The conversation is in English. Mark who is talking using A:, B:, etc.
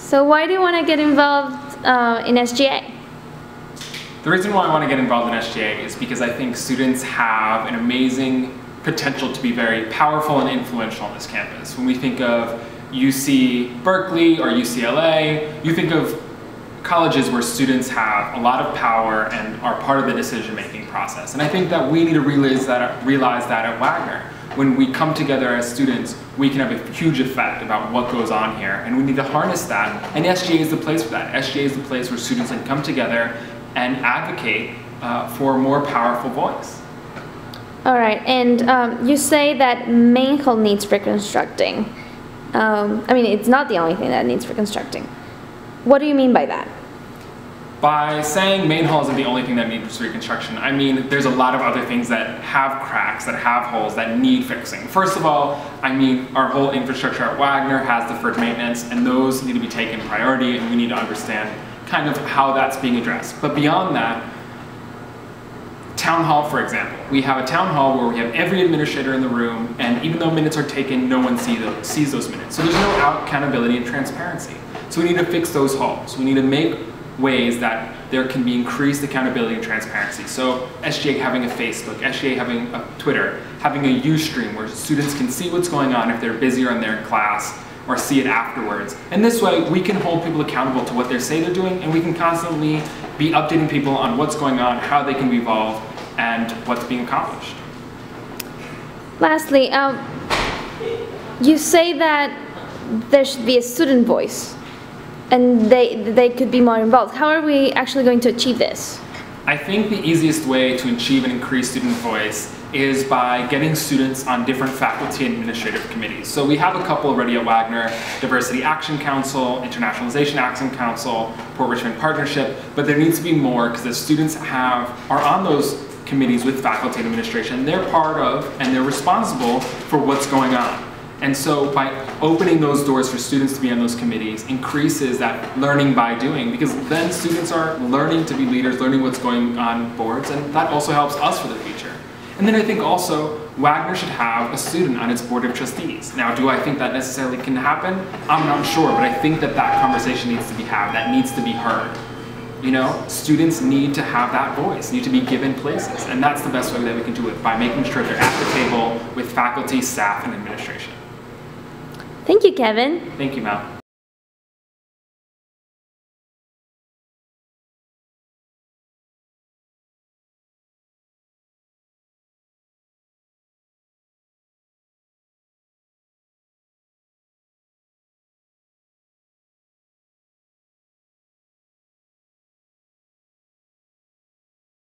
A: So why do you want to get involved in SGA?
B: The reason why I want to get involved in SGA is because I think students have an amazing potential to be very powerful and influential on this campus. When we think of UC Berkeley or UCLA, you think of colleges where students have a lot of power and are part of the decision-making process. And I think that we need to realize that at Wagner. When we come together as students, we can have a huge effect about what goes on here, and we need to harness that. And SGA is the place for that. SGA is the place where students can come together and advocate for a more powerful voice.
A: All right, and you say that main hall needs reconstructing. I mean, it's not the only thing that needs reconstructing. What do you mean by that?
B: By saying main hall isn't the only thing that needs reconstruction, I mean there's a lot of other things that have cracks, that have holes, that need fixing. First of all, I mean our whole infrastructure at Wagner has deferred maintenance, and those need to be taken priority, and we need to understand kind of how that's being addressed. But beyond that, town hall, for example. We have a town hall where we have every administrator in the room, and even though minutes are taken, no one sees those minutes. So there's no accountability and transparency. So we need to fix those holes. We need to make ways that there can be increased accountability and transparency. So SGA having a Facebook, SGA having a Twitter, having a Ustream where students can see what's going on if they're busy or in their class, or see it afterwards. And this way we can hold people accountable to what they say they're doing, and we can constantly be updating people on what's going on, how they can be involved, and what's being accomplished.
A: Lastly, you say that there should be a student voice, and they could be more involved. How are we actually going to achieve this?
B: I think the easiest way to achieve an increased student voice is by getting students on different faculty and administrative committees. So we have a couple already at Wagner: Diversity Action Council, Internationalization Action Council, Port Richmond Partnership, but there needs to be more, because the students are on those committees with faculty and administration. They're part of and they're responsible for what's going on. And so by opening those doors for students to be on those committees increases that learning by doing, because then students are learning to be leaders, learning what's going on boards, and that also helps us for the future. And then I think also Wagner should have a student on its board of trustees. Now, do I think that necessarily can happen? I'm not sure, but I think that that conversation needs to be had, that needs to be heard. You know, students need to have that voice, need to be given places, and that's the best way that we can do it, by making sure they're at the table with faculty, staff, and administration.
A: Thank you, Kevin.
B: Thank you, Mal.